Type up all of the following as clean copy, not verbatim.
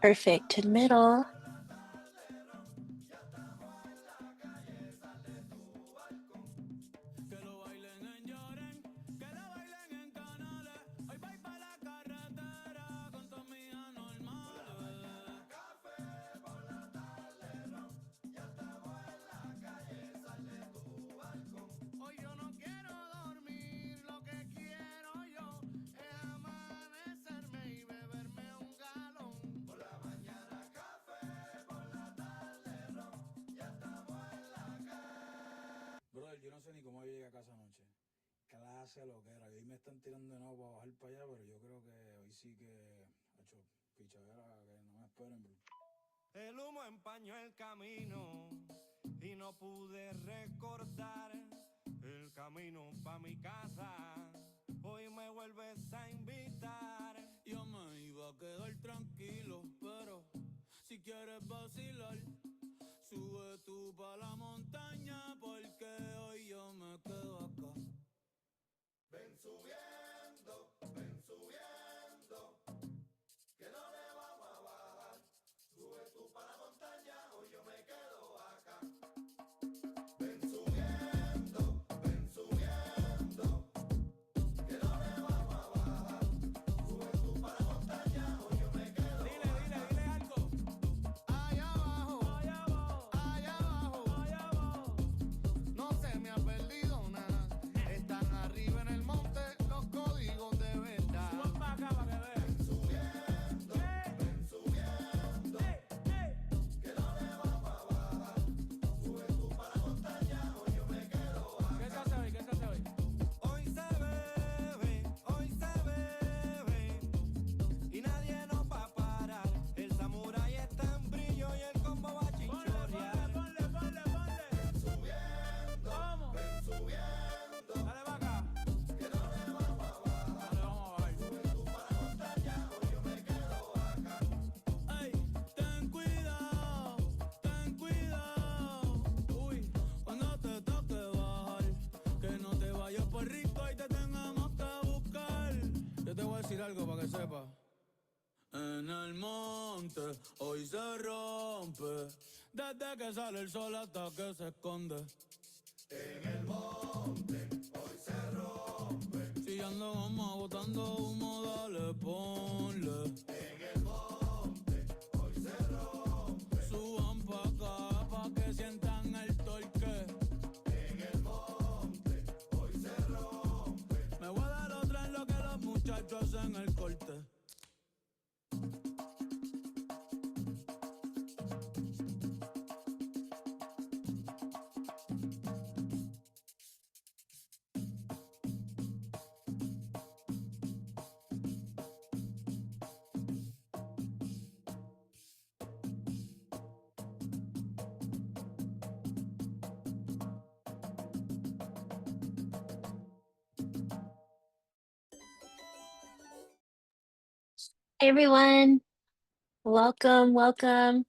Perfect to middle. Brother, yo no sé ni cómo yo llegué a casa anoche. Clase lo que era. Y hoy me están tirando de nuevo para bajar para allá, pero yo creo que hoy sí que ha hecho pichadera, que no me esperen, bro. El humo empañó el camino y no pude recordar el camino pa' mi casa. Hoy me vuelves a invitar. Yo me iba a quedar tranquilo, pero si quieres vacilar, sube tú pa' la montaña porque hoy yo me quedo acá. Ven subiendo, que no le vamos a bajar. Sube tú pa' la montaña, hoy yo me quedo acá. Ven subiendo, que no le vamos a bajar. Sube tú pa' la montaña, hoy yo me quedo acá. Dile algo. Allá abajo, allá abajo, allá abajo, allá abajo. No se me ha perdido nada. Están arriba en el monte los códigos de verdad. Suban pa' acá pa' que vean. Ven subiendo, que no le vamos a bajar. Sube tú pa' la montaña, hoy yo me quedo acá. ¿Qué se hace hoy? ¿Qué se hace hoy? Hoy se bebe, y nadie nos va a parar. El samurái está en brillo y el combo va a chinchorrear. Ponle. Ven subiendo, dale pa' acá. Que no le vamos a bajar. Dale, vamos a bajar. Sube tú pa' la montaña, hoy yo me quedo acá. Ey, ten cuidado, uy, cuando te toque bajar, que no te vayas por rico y te tengamos que buscar. Yo te voy a decir algo para que sepas. En el monte hoy se rompe, desde que sale el sol hasta que se esconde. En el monte hoy se rompe. Si ando goma botando humo, dale, ponle. En el monte hoy se rompe. Suban pa' acá pa' que sientan el torque. En el monte hoy se rompe. Me voy a dar otra en lo que los muchachos hacen el corte. Hey everyone, welcome.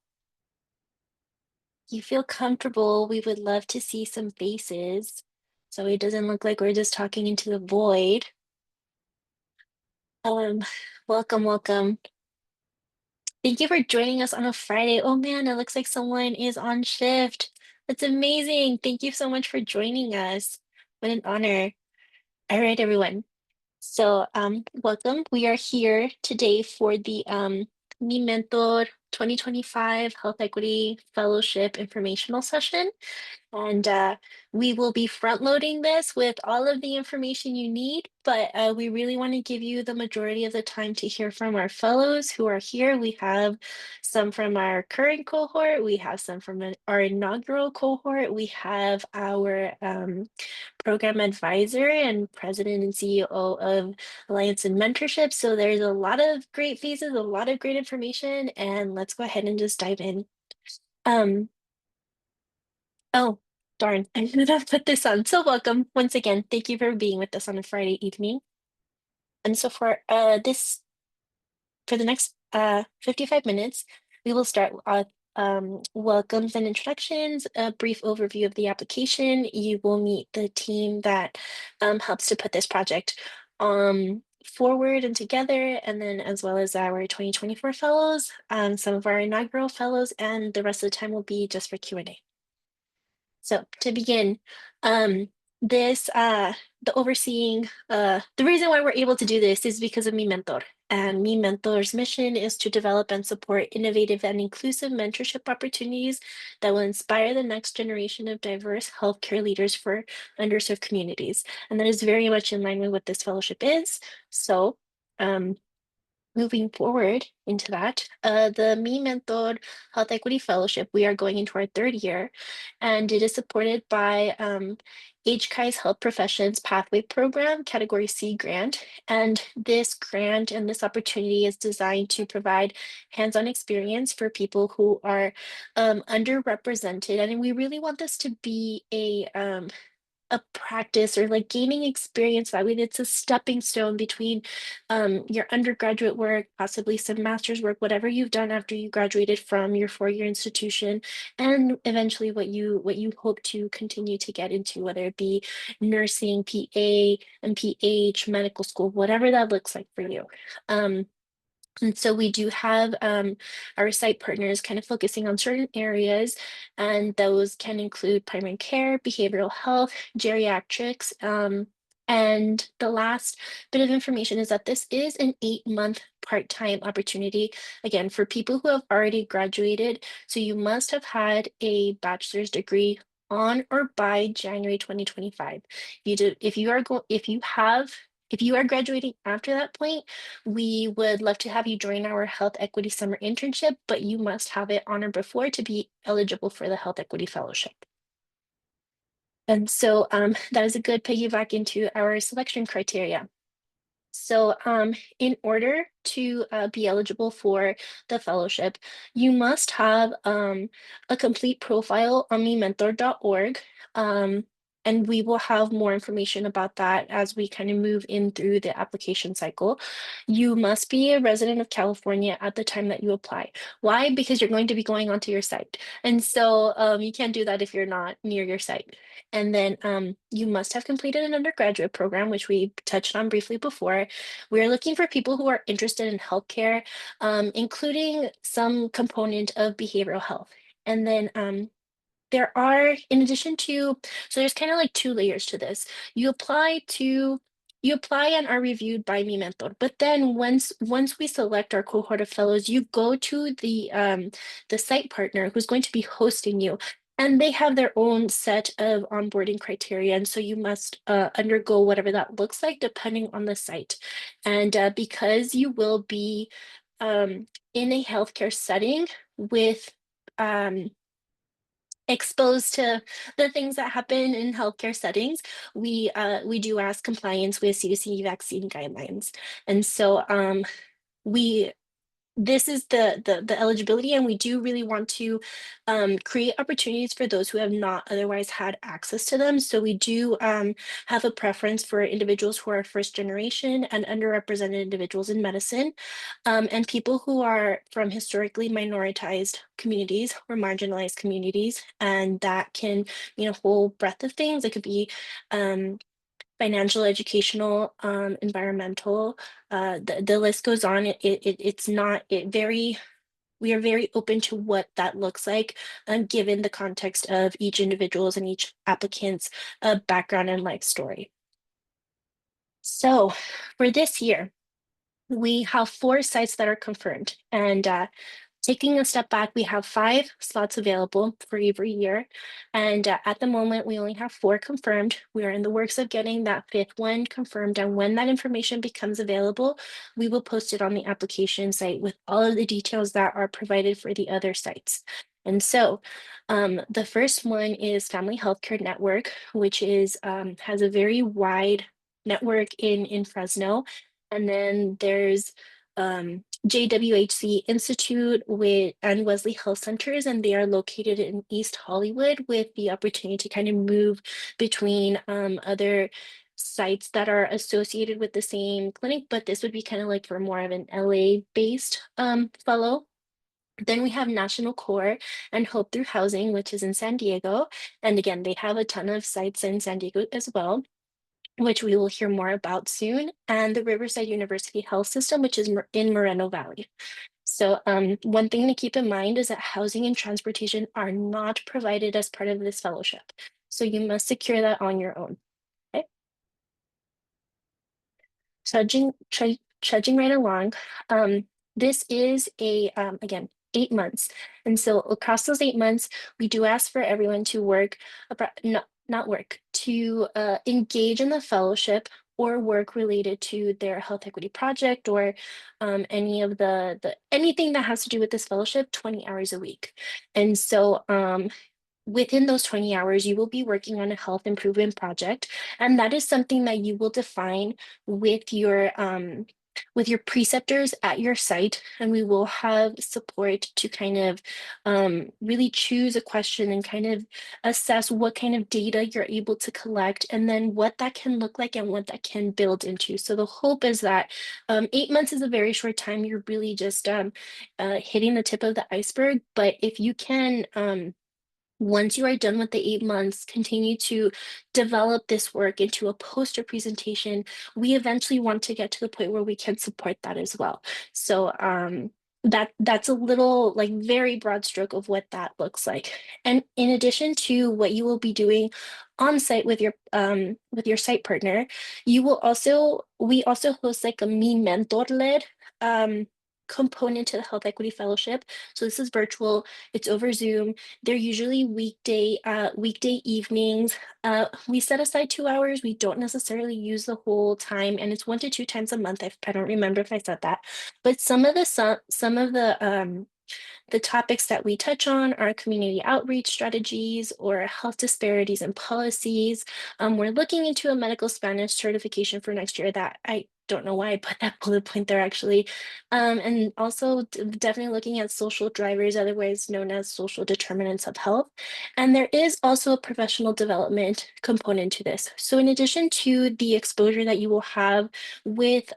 You feel comfortable, we would love to see some faces so it doesn't look like we're just talking into the void. Um, welcome. Thank you for joining us on a Friday. Oh man, it looks like someone is on shift. That's amazing. Thank you so much for joining us. What an honor. All right, everyone. So, welcome. We are here today for the MiMentor 2025 Health Equity Fellowship Informational Session. And we will be front loading this with all of the information you need, but we really want to give you the majority of the time to hear from our fellows who are here. We have some from our current cohort, we have some from our inaugural cohort, we have our program advisor and president and CEO of Alliance and Mentorship. So there's a lot of great faces, a lot of great information, and let's go ahead and just dive in. Oh, darn, I should have put this on. So welcome once again. Thank you for being with us on a Friday evening. And so for the next 55 minutes, we will start with welcomes and introductions, a brief overview of the application. You will meet the team that helps to put this project forward and together, and then as well as our 2024 fellows, some of our inaugural fellows, and the rest of the time will be just for Q&A. So to begin, this the overseeing the reason why we're able to do this is because of MiMentor. And MiMentor's mission is to develop and support innovative and inclusive mentorship opportunities that will inspire the next generation of diverse healthcare leaders for underserved communities. And that is very much in line with what this fellowship is. So moving forward into that, the MiMentor Health Equity Fellowship, we are going into our third year, and it is supported by HCI's Health Professions Pathway Program, Category C grant. And this grant and this opportunity is designed to provide hands-on experience for people who are underrepresented. And we really want this to be a practice or like gaining experience that way. It's a stepping stone between your undergraduate work, possibly some master's work, whatever you've done after you graduated from your four-year institution, and eventually what you hope to continue to get into, whether it be nursing, PA, MPH, medical school, whatever that looks like for you. And so we do have our site partners kind of focusing on certain areas, and those can include primary care, behavioral health, geriatrics. And the last bit of information is that this is an 8-month part-time opportunity, again, for people who have already graduated. So you must have had a bachelor's degree on or by January 2025. If you are graduating after that point, we would love to have you join our Health Equity Summer Internship, but you must have it on or before to be eligible for the Health Equity Fellowship. And so that is a good piggyback into our selection criteria. So in order to be eligible for the fellowship, you must have a complete profile on MiMentor.org. And we will have more information about that as we kind of move in through the application cycle. You must be a resident of California at the time that you apply. Why? Because you're going to be going onto your site. And so you can't do that if you're not near your site. And then you must have completed an undergraduate program, which we touched on briefly before. We're looking for people who are interested in healthcare, including some component of behavioral health. And then there are, in addition to, so there's kind of like two layers to this. You apply and are reviewed by MiMentor, but then once we select our cohort of fellows, you go to the site partner who's going to be hosting you, and they have their own set of onboarding criteria, and so you must undergo whatever that looks like depending on the site. And because you will be in a healthcare setting with exposed to the things that happen in healthcare settings, we do ask compliance with CDC vaccine guidelines. And so we this is the eligibility, and we do really want to create opportunities for those who have not otherwise had access to them. So we do have a preference for individuals who are first generation and underrepresented individuals in medicine, and people who are from historically minoritized communities or marginalized communities. And that can mean a whole breadth of things. It could be financial, educational, environmental, the list goes on. It's not, we are very open to what that looks like, given the context of each individual's and each applicant's background and life story. So for this year, we have 4 sites that are confirmed, and taking a step back, we have 5 slots available for every year. And at the moment, we only have 4 confirmed. We are in the works of getting that 5th one confirmed. And when that information becomes available, we will post it on the application site with all of the details that are provided for the other sites. And so the first one is Family Healthcare Network, which is has a very wide network in Fresno. And then there's JWHC Institute and Wesley Health Centers, and they are located in East Hollywood, with the opportunity to kind of move between other sites that are associated with the same clinic, but this would be kind of like for more of an LA-based fellow. Then we have National Core and Hope Through Housing, which is in San Diego. And again, they have a ton of sites in San Diego as well. which we will hear more about soon, and the Riverside University Health System, which is in Moreno Valley. So one thing to keep in mind is that housing and transportation are not provided as part of this fellowship. So you must secure that on your own. Okay? Trudging right along. This is again, 8 months. And so across those 8 months, we do ask for everyone to work, not work, to engage in the fellowship or work related to their health equity project or any of anything that has to do with this fellowship 20 hours a week. And so within those 20 hours, you will be working on a health improvement project, and that is something that you will define with your preceptors at your site, and we will have support to kind of really choose a question and kind of assess what kind of data you're able to collect, and then what that can look like and what that can build into. So the hope is that 8 months is a very short time. You're really just hitting the tip of the iceberg, but if you can once you are done with the 8 months, continue to develop this work into a poster presentation. We eventually want to get to the point where we can support that as well. So that's a little like very broad stroke of what that looks like. And in addition to what you will be doing on site with your site partner, we also host like a MiMentor led component to the Health Equity Fellowship. So this is virtual, it's over Zoom. They're usually weekday evenings. We set aside 2 hours. We don't necessarily use the whole time, and it's 1 to 2 times a month. I don't remember if I said that, but some of the topics that we touch on are community outreach strategies or health disparities and policies. We're looking into a medical Spanish certification for next year that I don't know why I put that bullet point there actually. And also definitely looking at social drivers, otherwise known as social determinants of health. And there is also a professional development component to this. So in addition to the exposure that you will have with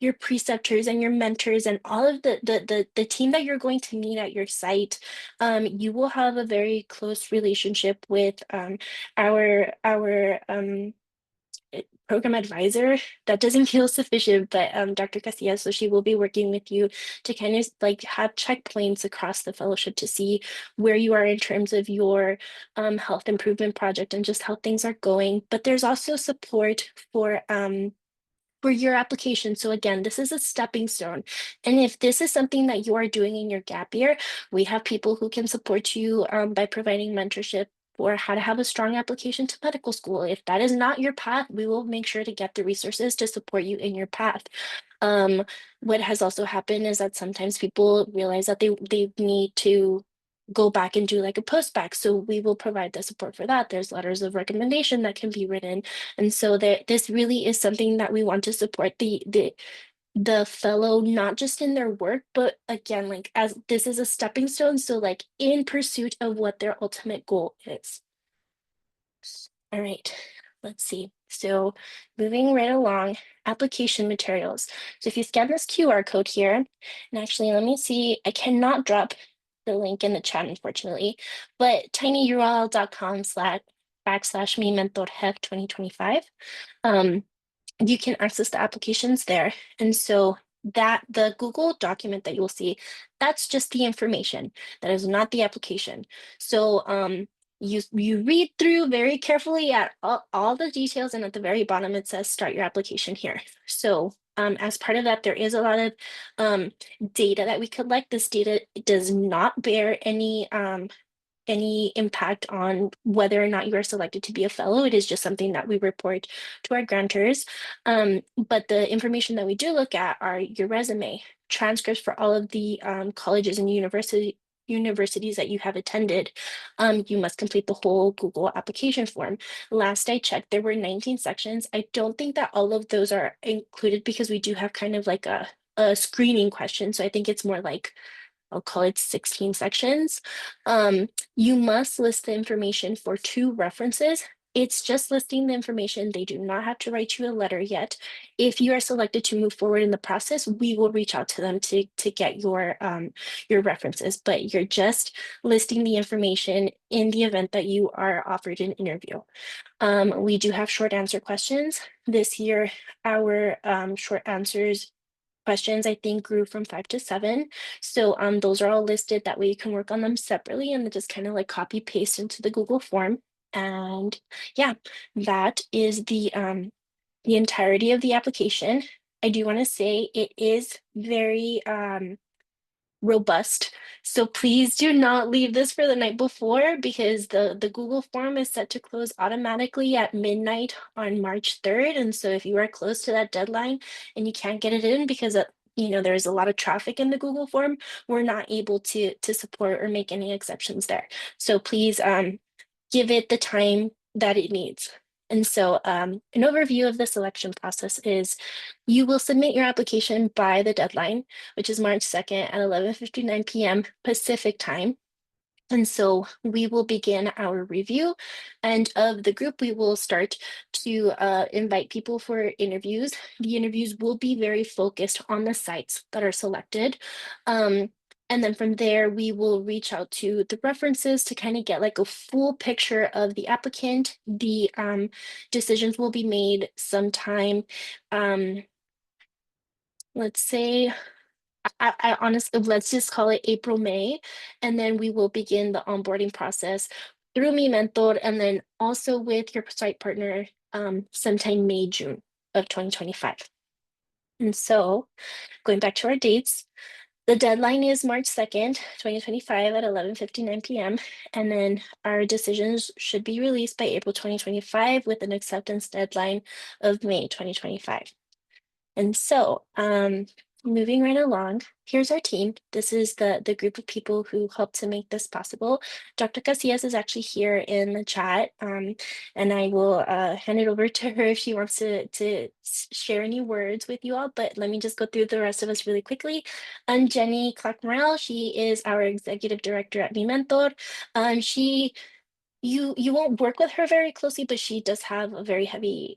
your preceptors and your mentors and all of the team that you're going to meet at your site, you will have a very close relationship with our program advisor. That doesn't feel sufficient, but Dr. Casillas, so she will be working with you to kind of like have checkpoints across the fellowship to see where you are in terms of your health improvement project and just how things are going. But there's also support for your application. So again, this is a stepping stone. And if this is something that you are doing in your gap year, we have people who can support you by providing mentorship for how to have a strong application to medical school. If that is not your path, we will make sure to get the resources to support you in your path. What has also happened is that sometimes people realize that they need to go back and do like a post-bac. So we will provide the support for that. There's letters of recommendation that can be written. And so this really is something that we want to support the fellow, not just in their work, but again, like as this is a stepping stone. So like in pursuit of what their ultimate goal is. All right, let's see. So moving right along, application materials. So if you scan this QR code here, and actually let me see, I cannot drop the link in the chat, unfortunately, but tinyurl.com/me mentor 2025. You can access the applications there. And so that the Google document that you'll see, that's just the information. That is not the application. So you read through very carefully at all the details, and at the very bottom it says start your application here. So as part of that, there is a lot of data that we collect. This data does not bear any impact on whether or not you are selected to be a fellow. It is just something that we report to our grantors. But the information that we do look at are your resume, transcripts for all of the colleges and universities that you have attended. You must complete the whole Google application form. Last I checked, there were 19 sections. I don't think that all of those are included because we do have kind of like a screening question. So I think it's more like I'll call it 16 sections. You must list the information for 2 references. It's just listing the information. They do not have to write you a letter yet. If you are selected to move forward in the process, we will reach out to them to get your references, but you're just listing the information in the event that you are offered an interview. We do have short answer questions. This year, our short answers questions I think grew from 5 to 7. So those are all listed. That way you can work on them separately and then just kind of like copy paste into the Google form. And yeah, that is the entirety of the application. I do want to say it is very robust. So please do not leave this for the night before, because the Google form is set to close automatically at midnight on March 3rd. And so if you are close to that deadline and you can't get it in because there's a lot of traffic in the Google form, we're not able to support or make any exceptions there. So please give it the time that it needs. And so an overview of the selection process is you will submit your application by the deadline, which is March 2nd at 11:59 p.m. Pacific time. And so we will begin our review, and of the group, we will start to invite people for interviews. The interviews will be very focused on the sites that are selected. And then from there, we will reach out to the references to kind of get like a full picture of the applicant. The decisions will be made sometime, let's say, I honestly, let's just call it April, May, and then we will begin the onboarding process through MiMentor, and then also with your site partner sometime May, June of 2025. And so going back to our dates, the deadline is March 2nd, 2025 at 11:59 p.m. And then our decisions should be released by April 2025 with an acceptance deadline of May 2025. And so, moving right along, here's our team. This is the group of people who helped to make this possible. Dr. Casillas is actually here in the chat, and I will hand it over to her if she wants to share any words with you all. But let me just go through the rest of us really quickly. Jenny Clark-Morrell, she is our executive director at MiMentor. You won't work with her very closely, but she does have a very heavy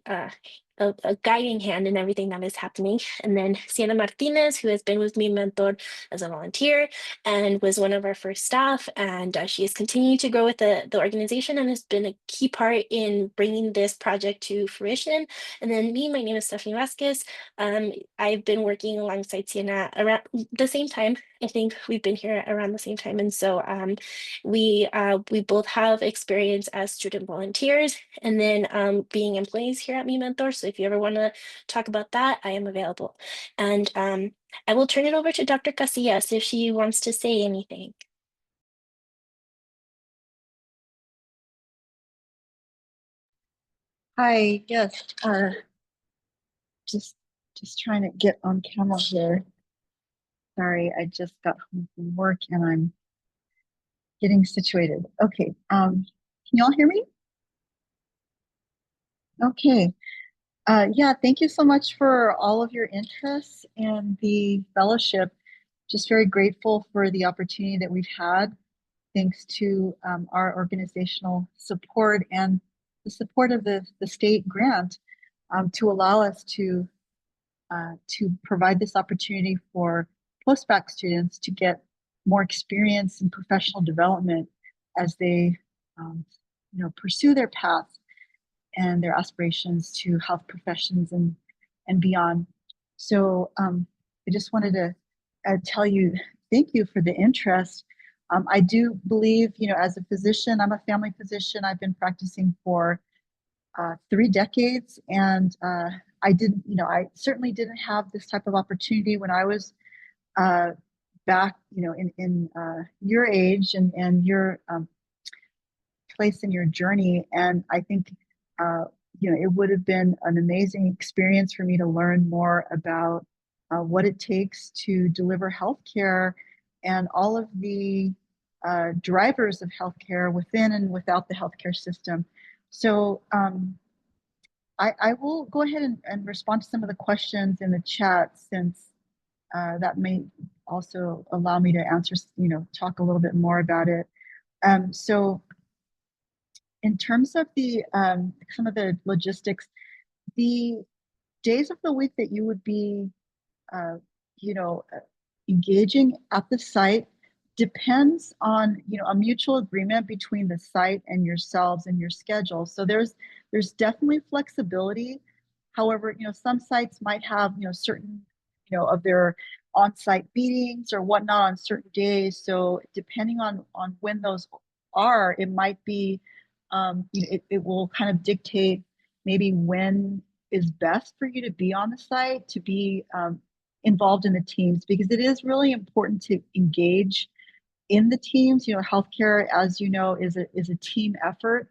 a guiding hand in everything that is happening. And then Sienna Martinez, who has been with MiMentor as a volunteer and was one of our first staff, and she is continuing to grow with the organization and has been a key part in bringing this project to fruition. And then me, my name is Stephanie Vasquez. I've been working alongside Sienna around the same time. I think we've been here around the same time, and so we both have experience as student volunteers and then being employees here at MiMentor. So if you ever want to talk about that, I am available. And I will turn it over to Dr. Casillas if she wants to say anything. Hi, yes, just trying to get on camera here. Sorry, I just got home from work and I'm getting situated. Okay, can you all hear me? Okay. Yeah, thank you so much for all of your interest in the fellowship. Just very grateful for the opportunity that we've had, thanks to our organizational support and the support of the state grant to allow us to provide this opportunity for postbac students to get more experience in professional development as they pursue their paths and their aspirations to health professions and beyond. So I just wanted to tell you, thank you for the interest. I do believe, as a physician, I'm a family physician. I've been practicing for 3 decades, and I certainly didn't have this type of opportunity when I was back, in your age and your place in your journey. And I think, it would have been an amazing experience for me to learn more about what it takes to deliver healthcare and all of the drivers of healthcare within and without the healthcare system. So I will go ahead and respond to some of the questions in the chat, since that may also allow me to answer, talk a little bit more about it. So in terms of the some of the logistics, the days of the week that you would be, you know, engaging at the site depends on, a mutual agreement between the site and yourselves and your schedule. So there's definitely flexibility. However, some sites might have, certain, of their on-site meetings or whatnot on certain days. So depending on when those are, it might be, it will kind of dictate maybe when is best for you to be on the site, to be involved in the teams, because it is really important to engage in the teams. Healthcare, as you know, is a team effort.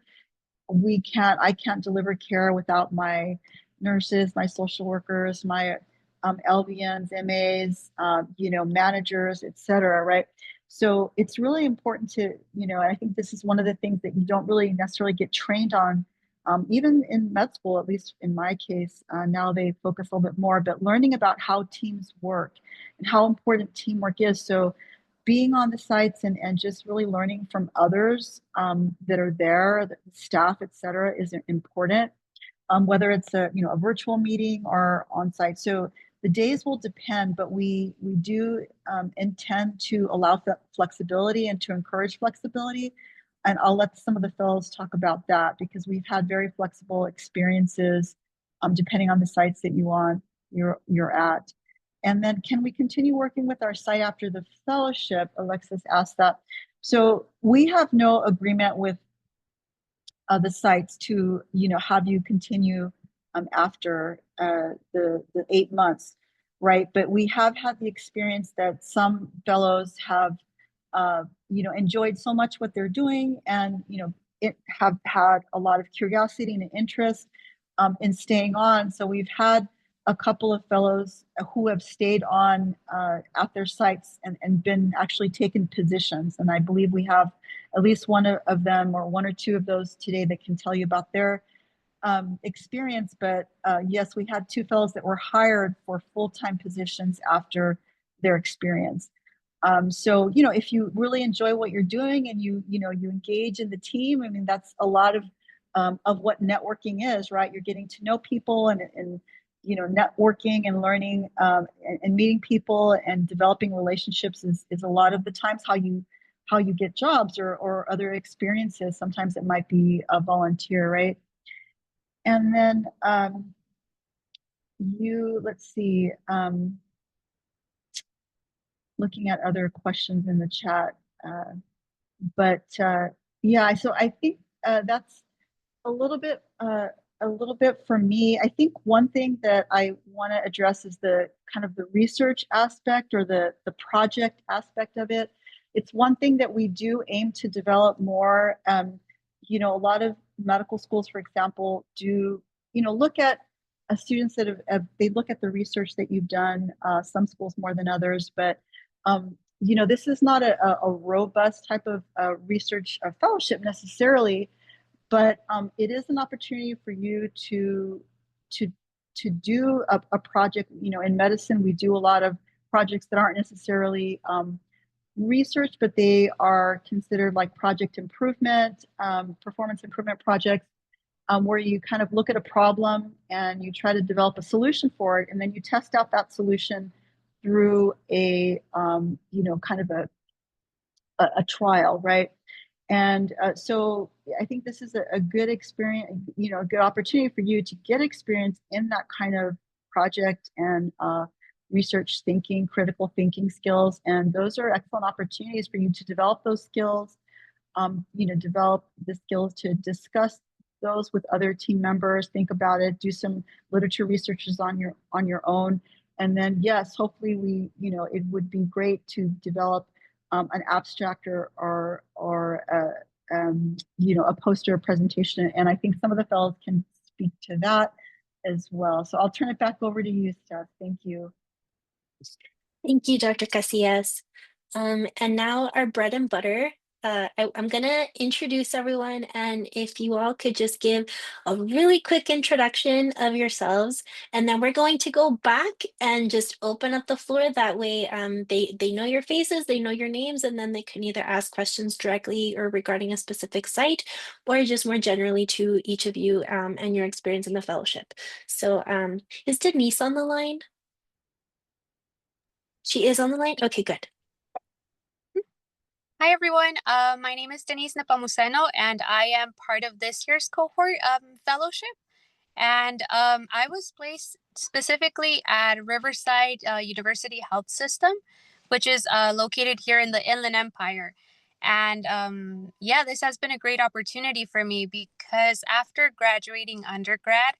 I can't deliver care without my nurses, my social workers, my LVNs, MAs, managers, et cetera, right? So it's really important to, I think this is one of the things that you don't really necessarily get trained on, even in med school, at least in my case. Now they focus a little bit more, but learning about how teams work and how important teamwork is. So being on the sites and just really learning from others that are there, the staff, et cetera, is important. Whether it's a virtual meeting or on site. So the days will depend, but we do intend to allow flexibility and to encourage flexibility. And I'll let some of the fellows talk about that, because we've had very flexible experiences depending on the sites that you're at. And then, can we continue working with our site after the fellowship? Alexis asked that. So we have no agreement with the sites to, have you continue after the 8 months, right? But we have had the experience that some fellows have, enjoyed so much what they're doing, and have had a lot of curiosity and interest in staying on. So we've had a couple of fellows who have stayed on at their sites and been actually taken positions. And I believe we have at least one of them, or one or two of those today, that can tell you about their experience. But yes, we had two fellows that were hired for full-time positions after their experience. So, if you really enjoy what you're doing and you engage in the team, I mean, that's a lot of what networking is, right? You're getting to know people and networking and learning and meeting people and developing relationships is a lot of the times how you get jobs or other experiences. Sometimes it might be a volunteer, right? And then let's see, looking at other questions in the chat. But yeah, so I think that's a little bit for me. I think one thing that I want to address is the kind of the research aspect, or the project aspect of it. It's one thing that we do aim to develop more. A lot of medical schools, for example, do look at students that they look at the research that you've done. Some schools more than others, but this is not a robust type of research fellowship necessarily, but it is an opportunity for you to do a project. In medicine, we do a lot of projects that aren't necessarily research, but they are considered like project improvement, performance improvement projects, where you kind of look at a problem and you try to develop a solution for it, and then you test out that solution through a kind of a trial, right? And so I think this is a good experience, a good opportunity for you to get experience in that kind of project and research thinking, critical thinking skills. And those are excellent opportunities for you to develop those skills, develop the skills to discuss those with other team members, think about it, do some literature researches on your own. And then, yes, hopefully it would be great to develop an abstract or a poster presentation. And I think some of the fellows can speak to that as well. So I'll turn it back over to you, Steph. Thank you. Thank you, Dr. Casillas. And now our bread and butter, I'm gonna introduce everyone, and if you all could just give a really quick introduction of yourselves, and then we're going to go back and just open up the floor. That way, they know your faces, they know your names, and then they can either ask questions directly or regarding a specific site, or just more generally to each of you and your experience in the fellowship. So, is Denise on the line? She is on the line. Okay, good. Hi, everyone. My name is Denise Nepomuceno, and I am part of this year's cohort fellowship. And I was placed specifically at Riverside University Health System, which is located here in the Inland Empire. And yeah, this has been a great opportunity for me because after graduating undergrad,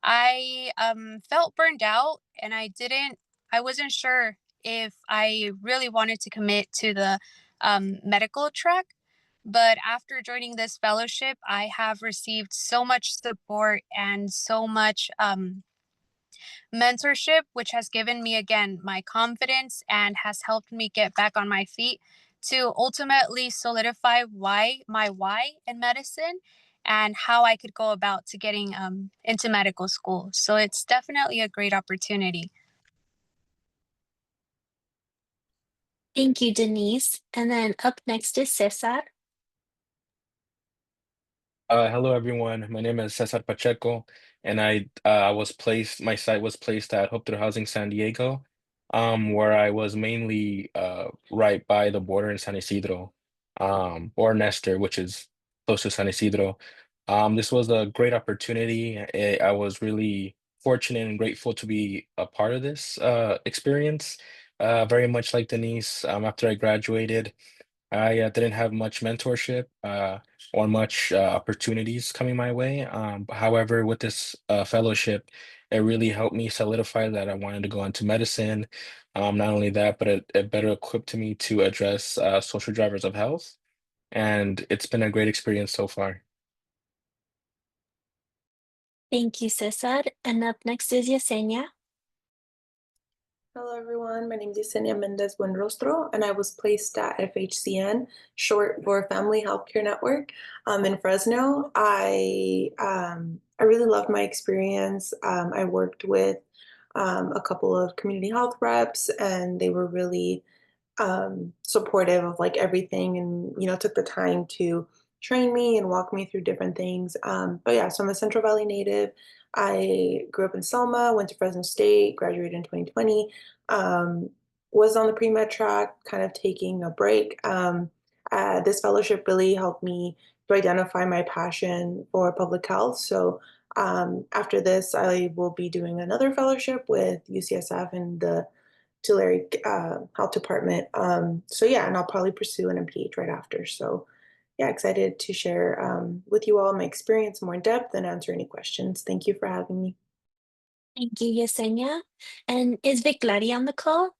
I felt burned out and I wasn't sure if I really wanted to commit to the medical track. But after joining this fellowship, I have received so much support and so much mentorship, which has given me again my confidence and has helped me get back on my feet to ultimately solidify why in medicine and how I could go about to getting into medical school. So it's definitely a great opportunity. Thank you, Denise. And then up next is Cesar. Hello everyone. My name is Cesar Pacheco, and my site was placed at Hope Through Housing San Diego, where I was mainly right by the border in San Isidro, or Nestor, which is close to San Isidro. This was a great opportunity. I was really fortunate and grateful to be a part of this experience. Very much like Denise, after I graduated. I didn't have much mentorship or much opportunities coming my way. However, with this fellowship, it really helped me solidify that I wanted to go into medicine. Not only that, but it better equipped me to address social drivers of health. And it's been a great experience so far. Thank you, Cesar. And up next is Yesenia. Hello, everyone. My name is Yesenia Mendez Buenrostro, and I was placed at FHCN, short for Family Healthcare Network, in Fresno. I really loved my experience. I worked with a couple of community health reps, and they were really supportive of like everything, and took the time to train me and walk me through different things. But yeah, so I'm a Central Valley native. I grew up in Selma, went to Fresno State, graduated in 2020. Um, was on the pre-med track, kind of taking a break. This fellowship really helped me to identify my passion for public health. So after this, I will be doing another fellowship with UCSF and the Tulare Health Department. So yeah, and I'll probably pursue an MPH right after. So yeah, excited to share with you all my experience more in depth and answer any questions. Thank you for having me. Thank you, Yesenia. And is Viclari on the call?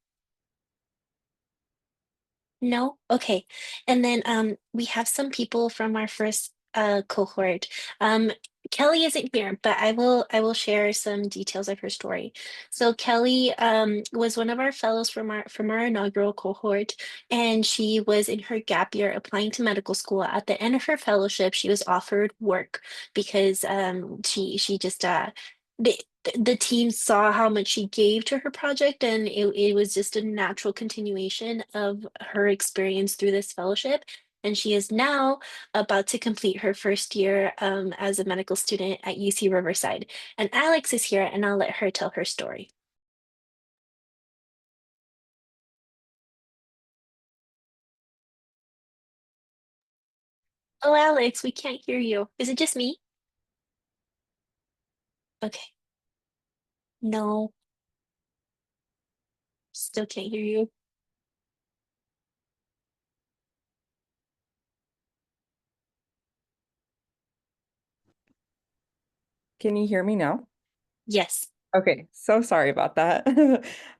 No? Okay. And then we have some people from our first cohort. Kelly isn't here, but I will share some details of her story. So Kelly was one of our fellows from our inaugural cohort, and she was in her gap year applying to medical school. At the end of her fellowship, she was offered work because she just the team saw how much she gave to her project, and it was just a natural continuation of her experience through this fellowship. And she is now about to complete her first year as a medical student at UC Riverside. And Alex is here, and I'll let her tell her story. Oh, Alex, we can't hear you. Is it just me? Okay. No, still can't hear you. Can you hear me now? Yes. Okay, so sorry about that.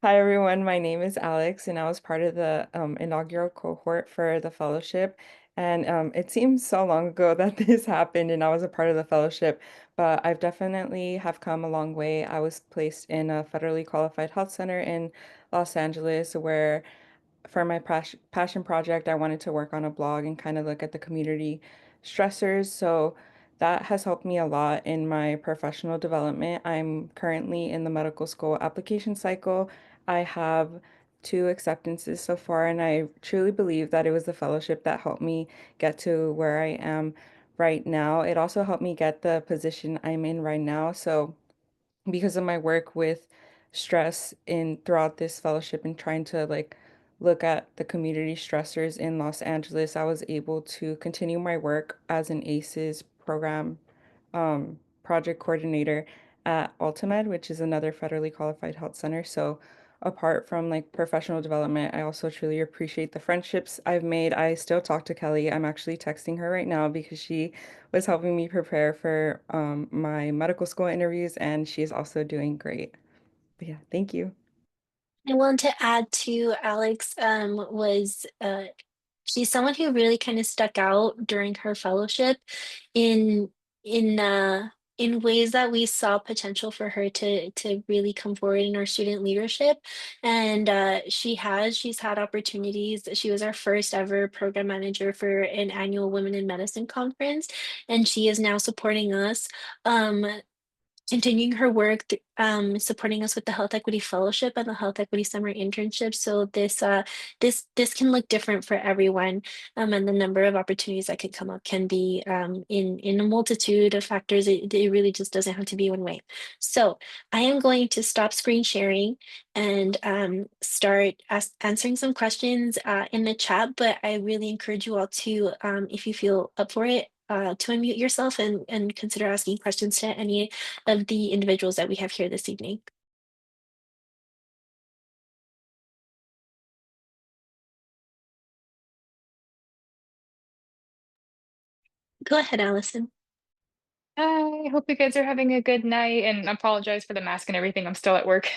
Hi, everyone. My name is Alex, and I was part of the inaugural cohort for the fellowship. And it seems so long ago that this happened, and I was a part of the fellowship, but I've definitely have come a long way. I was placed in a federally qualified health center in Los Angeles, where for my passion project, I wanted to work on a blog and kind of look at the community stressors. So that has helped me a lot in my professional development. I'm currently in the medical school application cycle. I have two acceptances so far, and I truly believe that it was the fellowship that helped me get to where I am right now. It also helped me get the position I'm in right now. So because of my work with stress in throughout this fellowship and trying to like look at the community stressors in Los Angeles, I was able to continue my work as an ACEs program project coordinator at Ultimed, which is another federally qualified health center. So apart from like professional development, I also truly appreciate the friendships I've made. I still talk to Kelly. I'm actually texting her right now because she was helping me prepare for my medical school interviews, and she's also doing great. But yeah, thank you. I want to add to Alex was she's someone who really kind of stuck out during her fellowship in in uh in ways that we saw potential for her to really come forward in our student leadership. And she's had opportunities. She was our first ever program manager for an annual Women in Medicine conference, and she is now supporting us. Um, Continuing her work, supporting us with the Health Equity Fellowship and the Health Equity Summer Internship. So this can look different for everyone, and the number of opportunities that could come up can be in a multitude of factors. It really just doesn't have to be one way. So I am going to stop screen sharing and start answering some questions in the chat. But I really encourage you all to, if you feel up for it, to unmute yourself and consider asking questions to any of the individuals that we have here this evening. Go ahead, Allison. I hope you guys are having a good night and apologize for the mask and everything. I'm still at work.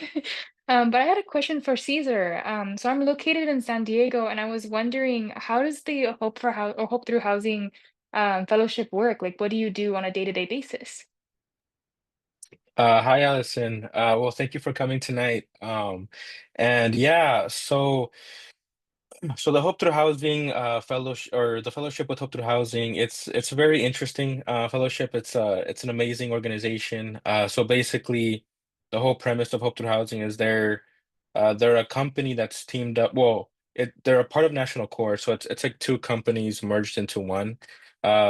But I had a question for Caesar. So I'm located in San Diego and I was wondering how does the Hope Through Housing fellowship work? Like what do you do on a day-to-day basis? Hi, Allison. Well, thank you for coming tonight. And yeah, so the Hope Through Housing fellowship or the fellowship with Hope Through Housing, it's a very interesting fellowship. It's an amazing organization. So basically, the whole premise of Hope Through Housing is they're a company that's teamed up. Well, they're a part of National Core, so it's like two companies merged into one.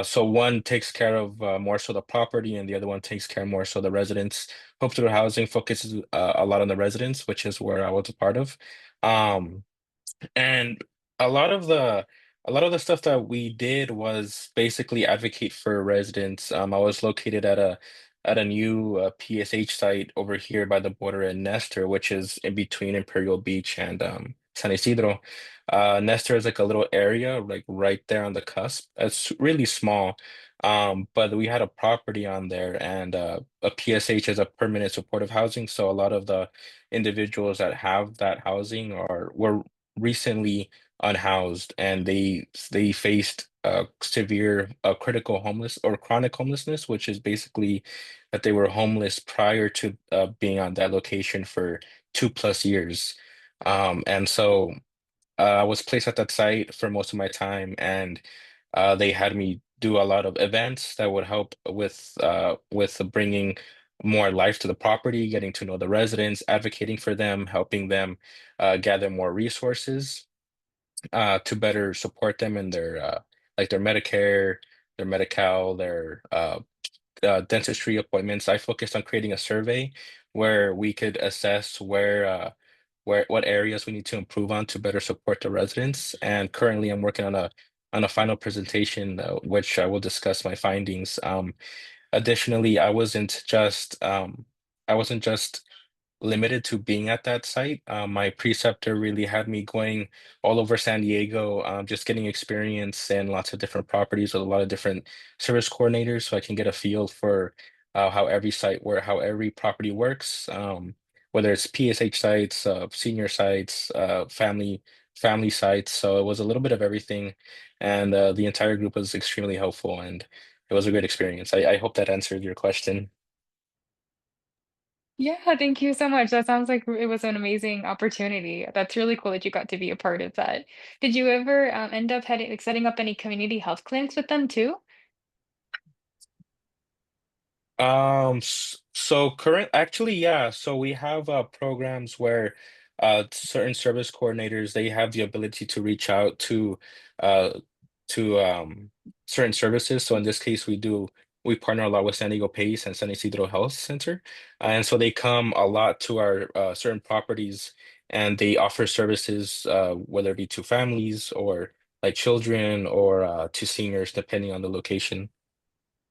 So one takes care of more so the property, and the other one takes care more so the residents. Hope Through Housing focuses a lot on the residents, which is where I was a part of. Um, and a lot of the a lot of the stuff that we did was basically advocate for residents. I was located at a new PSH site over here by the border in Nestor, which is in between Imperial Beach and San Isidro. Nestor is like a little area like right there on the cusp. It's really small. But we had a property on there and a PSH is a permanent supportive housing. So a lot of the individuals that have that housing are were recently unhoused and they faced severe critical homeless or chronic homelessness, which is basically that they were homeless prior to being on that location for 2+ years. And so I was placed at that site for most of my time, and they had me do a lot of events that would help with bringing more life to the property, getting to know the residents, advocating for them, helping them gather more resources to better support them in their like their Medicare, their Medi-Cal, their dentistry appointments. I focused on creating a survey where we could assess where what areas we need to improve on to better support the residents. And currently, I'm working on a final presentation, which I will discuss my findings. Additionally, I wasn't just limited to being at that site. My preceptor really had me going all over San Diego, just getting experience in lots of different properties with a lot of different service coordinators, so I can get a feel for how every property works, whether it's PSH sites, senior sites, family sites. So it was a little bit of everything, and the entire group was extremely helpful, and it was a great experience. I hope that answered your question. Yeah, thank you so much. That sounds like it was an amazing opportunity. That's really cool that you got to be a part of that. Did you ever end up heading, like, setting up any community health clinics with them too? So current actually, yeah. So we have programs where certain service coordinators they have the ability to reach out uh to certain services. So in this case, we partner a lot with San Diego PACE and San Isidro Health Center. And so they come a lot to our certain properties and they offer services whether it be to families or like children or to seniors, depending on the location.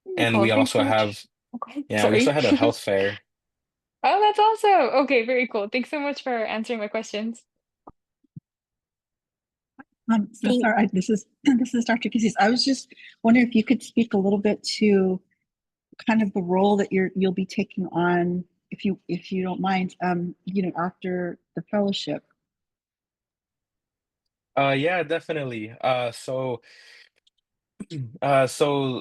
Very And cool. we Thanks also so much. have Okay, yeah, we also sorry. had a health fair. Oh, that's awesome. Okay, very cool. Thanks so much for answering my questions. Thank Cesar, this is this is Dr. Cassis. I was just wondering if you could speak a little bit to kind of the role that you'll be taking on, if you don't mind, after the fellowship. Yeah, definitely. So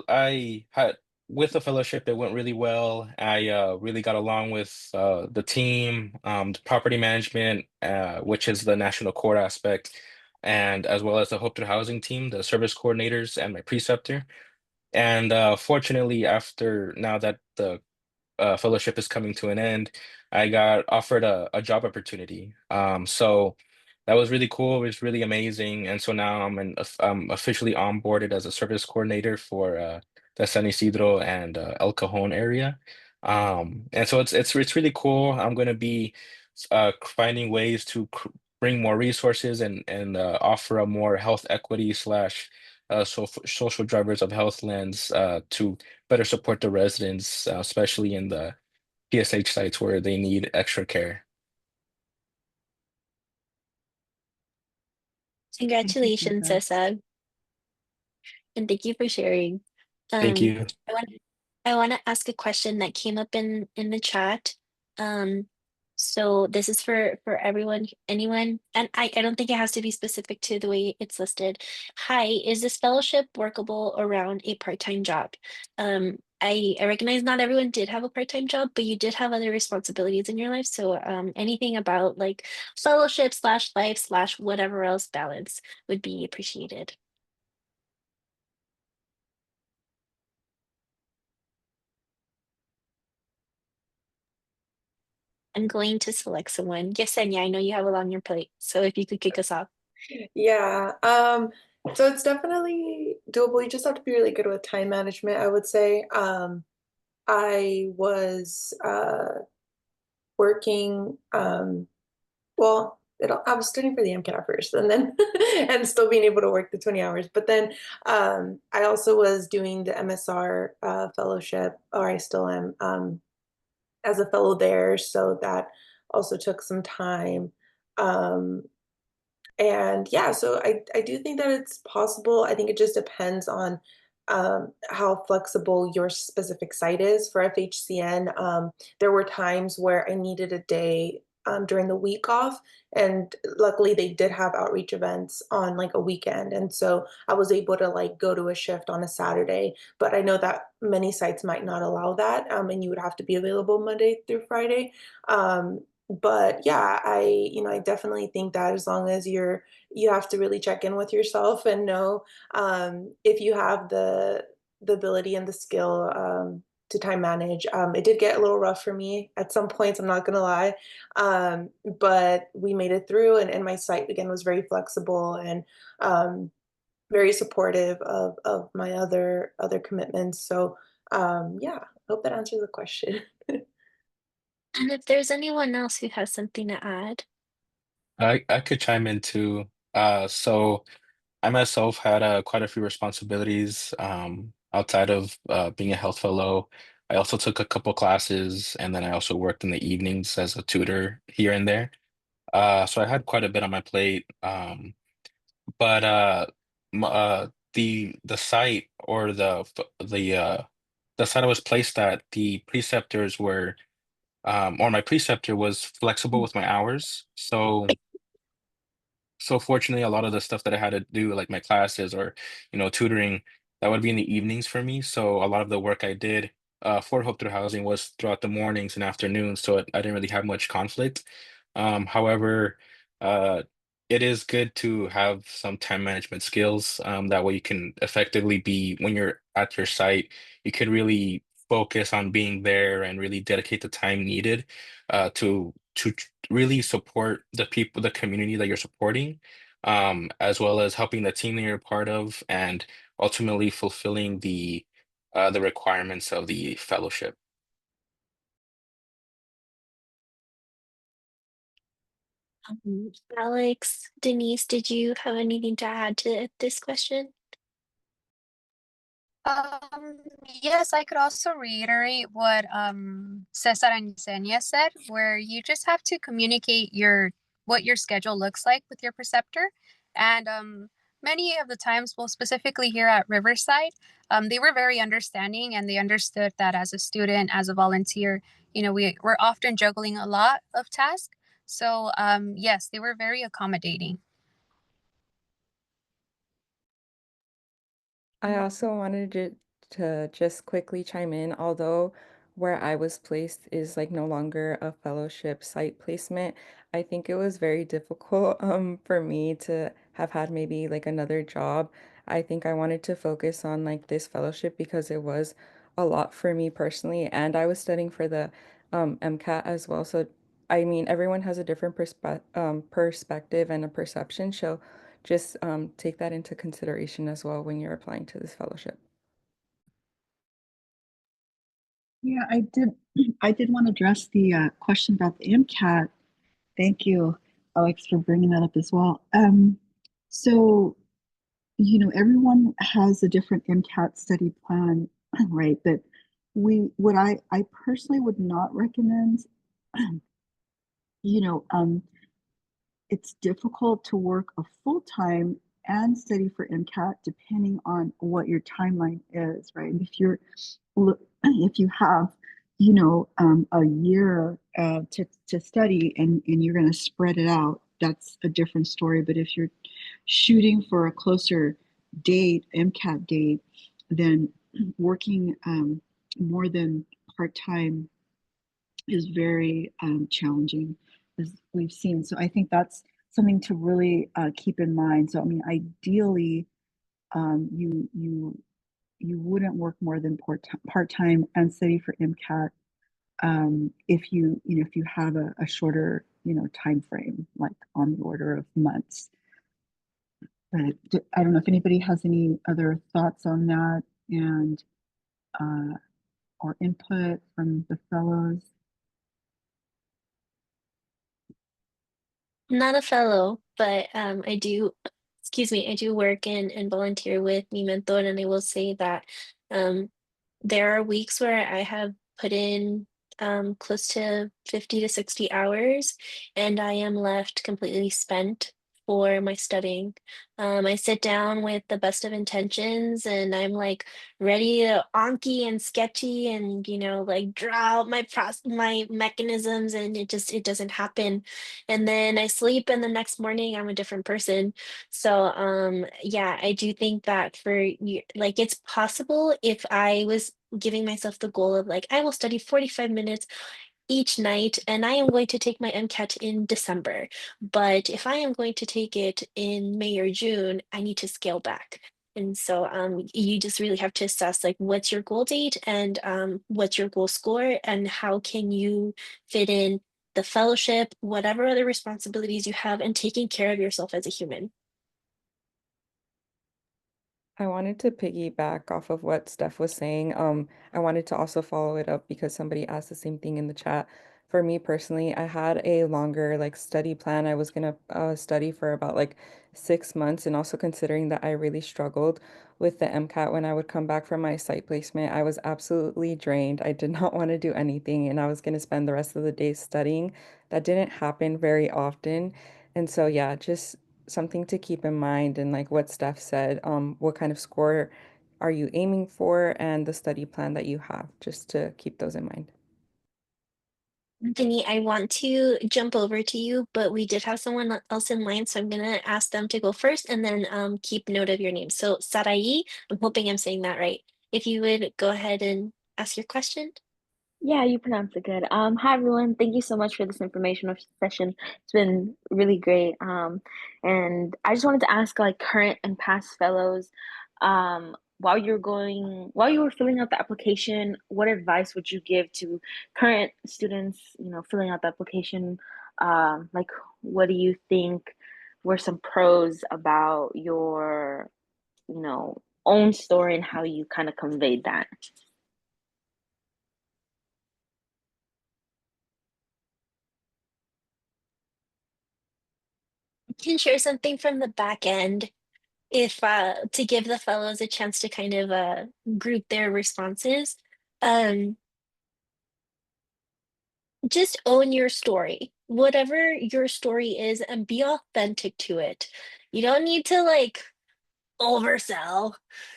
I had with the fellowship, it went really well. I really got along with the team, the property management, which is the national court aspect, and as well as the Hope Through Housing team, the service coordinators, and my preceptor. And fortunately, after now that the fellowship is coming to an end, I got offered a job opportunity. So that was really cool. It was really amazing. And so now I'm officially onboarded as a service coordinator for the San Isidro and El Cajon area. And so it's really cool. I'm going to be finding ways to bring more resources and offer a more health equity slash social drivers of health lens to better support the residents, especially in the PSH sites where they need extra care. Thank you, Congratulations, Cesar. Cesar, and thank you for sharing. Thank Um, you. I want I want to ask a question that came up in the chat. Um, so this is for everyone, anyone, and I don't think it has to be specific to the way it's listed. Hi, is this fellowship workable around a part-time job? I recognize not everyone did have a part-time job, but you did have other responsibilities in your life. So anything about like fellowship slash life slash whatever else balance would be appreciated. I'm going to select someone. Yesenia, I know you have a lot on your plate, so if you could kick us off. Yeah, so it's definitely doable. You just have to be really good with time management, I would say. I was working, I was studying for the MCAT at first, and then and still being able to work the 20 hours. But then I also was doing the MSR fellowship, or I still am, as a fellow there. So that also took some time. Um, and yeah, so I do think that it's possible. I think it just depends on how flexible your specific site is. For FHCN, there were times where I needed a day during the week off, and luckily they did have outreach events on like a weekend, and so I was able to like go to a shift on a Saturday. But I know that many sites might not allow that, and you would have to be available Monday through Friday. Um, but yeah, I definitely think that as long as you have to really check in with yourself and know if you have the ability and the skill to time manage. It did get a little rough for me at some points, I'm not gonna lie. But we made it through, and my site again was very flexible and very supportive of my other commitments. So yeah, I hope that answers the question. And if there's anyone else who has something to add, I could chime in too. So I myself had quite a few responsibilities outside of being a health fellow. I also took a couple classes, and then I also worked in the evenings as a tutor here and there. So I had quite a bit on my plate. But the site or the site I was placed at, the preceptors were or my preceptor was flexible with my hours. So fortunately, a lot of the stuff that I had to do, like my classes or tutoring, that would be in the evenings for me. So a lot of the work I did for Hope Through Housing was throughout the mornings and afternoons, so I didn't really have much conflict. However, uh, it is good to have some time management skills. That way you can effectively be when you're at your site, you could really focus on being there and really dedicate the time needed really support the people, the community that you're supporting, as well as helping the team that you're a part of, and ultimately fulfilling the requirements of the fellowship. Alex, Denise, did you have anything to add to this question? Um, yes, I could also reiterate what Cesar and Yesenia said, where you just have to communicate what your schedule looks like with your preceptor. And many of the times, well, specifically here at Riverside, they were very understanding and they understood that as a student, as a volunteer, we're often juggling a lot of tasks. So yes, they were very accommodating. I also wanted to just quickly chime in, although where I was placed is like no longer a fellowship site placement. I think it was very difficult for me to have had maybe like another job. I think I wanted to focus on like this fellowship because it was a lot for me personally, and I was studying for the MCAT as well. So I mean, everyone has a different perspective and a perception. So just take that into consideration as well when you're applying to this fellowship. Yeah, I did. I did want to address the question about the MCAT. Thank you, Alex, for bringing that up as well. So, everyone has a different MCAT study plan, right? But I personally would not recommend, you know, um, it's difficult to work a full time and study for MCAT depending on what your timeline is, right? If you have, a year to study and you're going to spread it out, that's a different story. But if you're shooting for a closer date, MCAT date, then working more than part time is very challenging, as we've seen. So I think that's something to really keep in mind. So I mean, ideally, you wouldn't work more than part time and study for MCAT if if you have a shorter time frame, like on the order of months. But I don't know if anybody has any other thoughts on that and uh, or input from the fellows. Not a fellow, but I do, excuse me, I do work and volunteer with MiMentor, and I will say that um, there are weeks where I have put in close to 50 to 60 hours, and I am left completely spent for my studying. I sit down with the best of intentions, and I'm like ready to Anki and sketchy and like draw out my mechanisms, and it doesn't happen. And then I sleep, and the next morning I'm a different person. So yeah, I do think that for you, like it's possible if I was giving myself the goal of like I will study 45 minutes each night, and I am going to take my MCAT in December. But if I am going to take it in May or June, I need to scale back. And so you just really have to assess like what's your goal date and what's your goal score and how can you fit in the fellowship, whatever other responsibilities you have, and taking care of yourself as a human. I wanted to piggyback off of what Steph was saying. I wanted to also follow it up because somebody asked the same thing in the chat. For me personally, I had a longer like study plan. I was gonna study for about like 6 months, and also considering that I really struggled with the MCAT when I would come back from my site placement, I was absolutely drained. I did not want to do anything, and I was gonna spend the rest of the day studying. That didn't happen very often. And so yeah, just something to keep in mind, and like what Steph said, what kind of score are you aiming for and the study plan that you have, just to keep those in mind. Vinny, I want to jump over to you, but we did have someone else in line, so I'm gonna ask them to go first and then keep note of your name. So Sarai, I'm hoping I'm saying that right. If you would go ahead and ask your question? Yeah, you pronounced it good. Hi everyone. Thank you so much for this informational session. It's been really great. And I just wanted to ask like current and past fellows, while you were filling out the application, what advice would you give to current students, filling out the application? Like what do you think were some pros about your, own story and how you kind of conveyed that? I can share something from the back end if to give the fellows a chance to kind of group their responses. Um, just own your story, whatever your story is, and be authentic to it. You don't need to like oversell.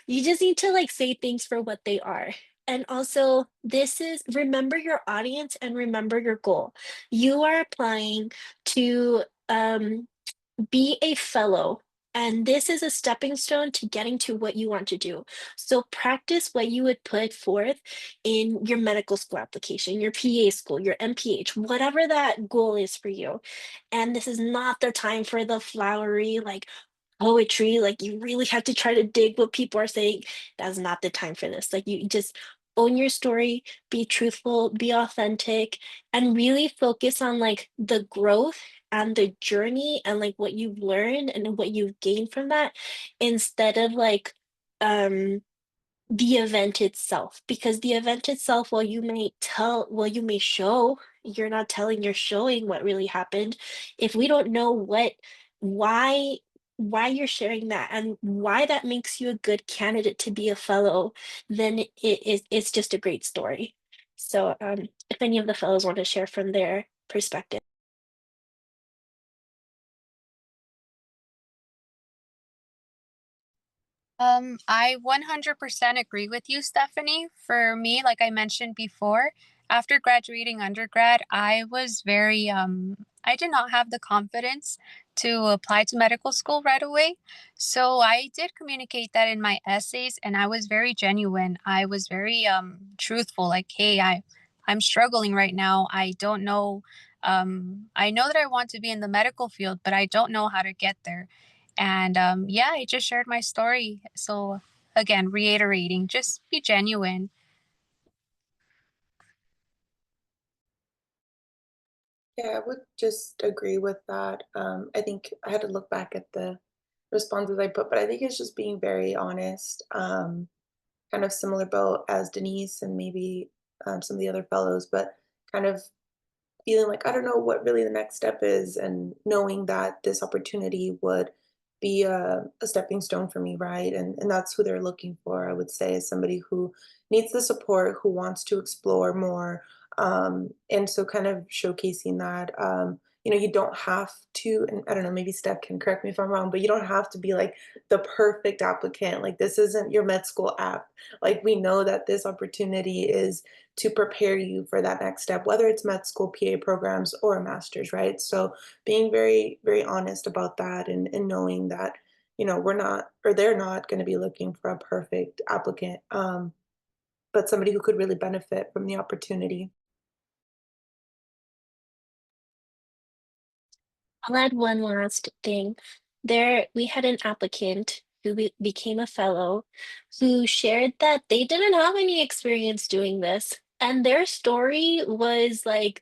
You just need to like say things for what they are. And also, this is remember your audience and remember your goal. You are applying to be a fellow, and this is a stepping stone to getting to what you want to do. So practice what you would put forth in your medical school application, your PA school, your MPH, whatever that goal is for you. And this is not the time for the flowery, like poetry, like you really have to try to dig what people are saying. That's not the time for this. Like you just own your story, be truthful, be authentic, and really focus on like the growth and the journey and like what you've learned and what you've gained from that instead of like um the event itself, because the event itself, while you may show, you're not telling, you're showing what really happened. If we don't know why you're sharing that and why that makes you a good candidate to be a fellow, then it's just a great story. So if any of the fellows want to share from their perspective. I 100% agree with you, Stephanie. For me, like I mentioned before, after graduating undergrad, I did not have the confidence to apply to medical school right away. So I did communicate that in my essays, and I was very genuine. I was very truthful, like, hey, I'm struggling right now. I don't know. I know that I want to be in the medical field, but I don't know how to get there. And yeah, I just shared my story. So, again, reiterating, just be genuine. Yeah, I would just agree with that. I think I had to look back at the responses I put, but I think it's just being very honest. Kind of similar boat as Denise and maybe some of the other fellows, but kind of feeling like I don't know what really the next step is, and knowing that this opportunity would be a stepping stone for me, right? And that's who they're looking for, I would say, is somebody who needs the support, who wants to explore more. And so kind of showcasing that, you don't have to, and I don't know, maybe Steph can correct me if I'm wrong, but you don't have to be like the perfect applicant. Like this isn't your med school app. Like we know that this opportunity is to prepare you for that next step, whether it's med school, PA programs, or a master's, right? So being very, very honest about that, and knowing that, we're not, or they're not going to be looking for a perfect applicant, but somebody who could really benefit from the opportunity. I'll add one last thing. We had an applicant who became a fellow who shared that they didn't have any experience doing this. And their story was like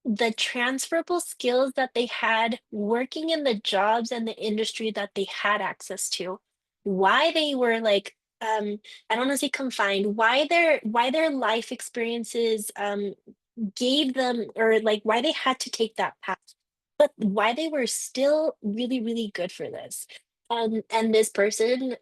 the transferable skills that they had working in the jobs and the industry that they had access to. Why they were like, I don't want to say confined, why their life experiences gave them, or like why they had to take that path, but why they were still really, really good for this. And this person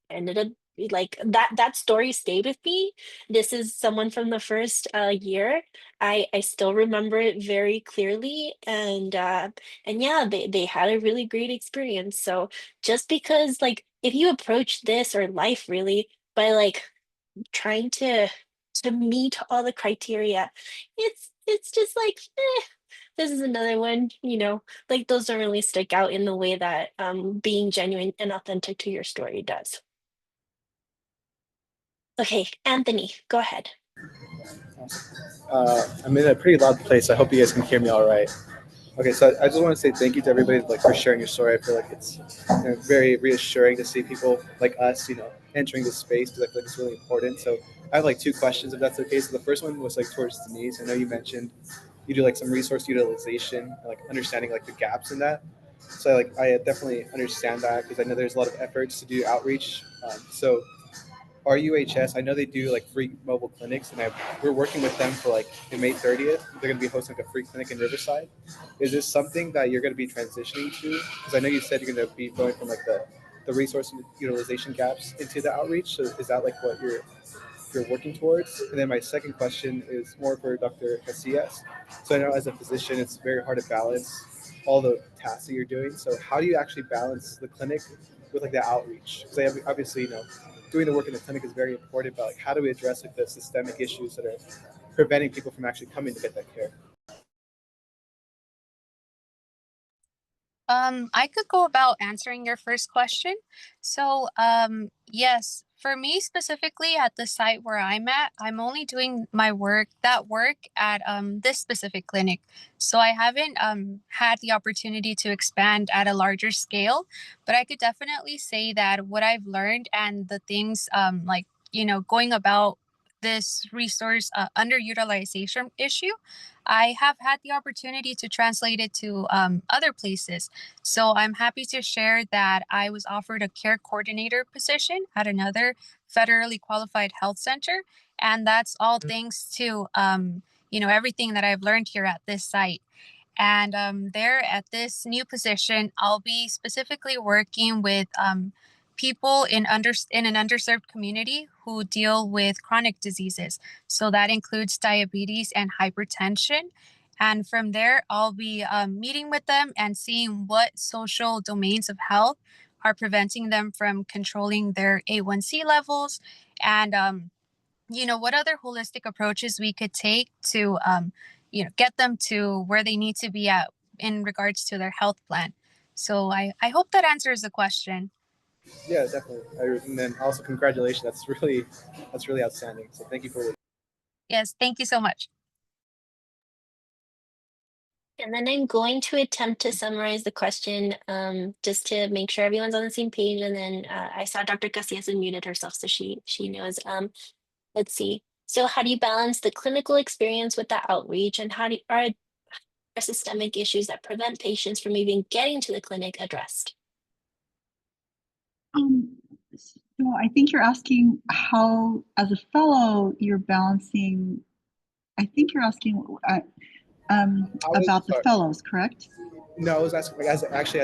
ended up like that story stayed with me. This is someone from the first year. I still remember it very clearly, and yeah, they had a really great experience. So just because like if you approach this or life really by like trying to meet all the criteria, it's just like this is another one, like those don't really stick out in the way that being genuine and authentic to your story does. Okay, Anthony, go ahead. I'm in a pretty loud place. I hope you guys can hear me all right. Okay, so I just want to say thank you to everybody like for sharing your story. I feel like it's very reassuring to see people like us, entering this space because I feel like it's really important. So I have like two questions, if that's okay. So the first one was like towards Denise. I know you mentioned you do like some resource utilization, like understanding like the gaps in that. So like I definitely understand that because I know there's a lot of efforts to do outreach. So RUHS, I know they do like free mobile clinics, and we're working with them for like in May 30th. They're going to be hosting like a free clinic in Riverside. Is this something that you're going to be transitioning to? Because I know you said you're going to be going from like the resource utilization gaps into the outreach. So is that like what you're working towards? And then my second question is more for Dr. Casillas. So I know as a physician, it's very hard to balance all the tasks that you're doing. So how do you actually balance the clinic with like the outreach? Because obviously, doing the work in the clinic is very important, but like how do we address like the systemic issues that are preventing people from actually coming to get that care? I could go about answering your first question. So, yes, for me specifically at the site where I'm at, I'm only doing that work at this specific clinic. So I haven't had the opportunity to expand at a larger scale, but I could definitely say that what I've learned and the things like, going about this resource underutilization issue, I have had the opportunity to translate it to other places. So I'm happy to share that I was offered a care coordinator position at another federally qualified health center. And that's all thanks to, everything that I've learned here at this site. And there at this new position, I'll be specifically working with people in an underserved community who deal with chronic diseases. So that includes diabetes and hypertension. And from there, I'll be meeting with them and seeing what social domains of health are preventing them from controlling their A1C levels, and what other holistic approaches we could take to get them to where they need to be at in regards to their health plan. So I hope that answers the question. Yeah, definitely. And then also congratulations. That's really outstanding. So thank you for. Yes, thank you so much. And then I'm going to attempt to summarize the question just to make sure everyone's on the same page. And then I saw Dr. Casillas muted herself, so she knows. Let's see. So how do you balance the clinical experience with the outreach, and are systemic issues that prevent patients from even getting to the clinic addressed? So I think you're asking how, as a fellow, you're balancing. I think you're asking about the Sorry. fellows, correct? No, I was asking like as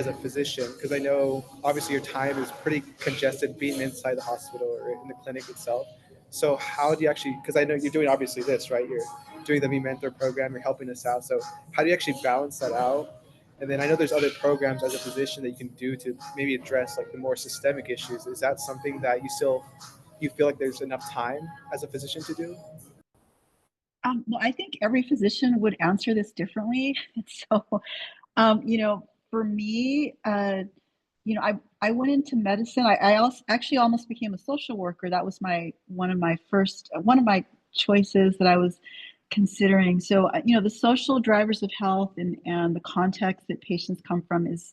a physician because I know obviously your time is pretty congested being inside the hospital or in the clinic itself. So how do you actually? Because I know you're doing obviously this right. You're doing the MiMentor program. You're helping us out. So how do you actually balance that out? And then I know there's other programs as a physician that you can do to maybe address like the more systemic issues. Is that something that you feel like there's enough time as a physician to do? Well, I think every physician would answer this differently. So, for me, I went into medicine. I also actually almost became a social worker. That was one of my choices that I was considering. So, the social drivers of health and the context that patients come from is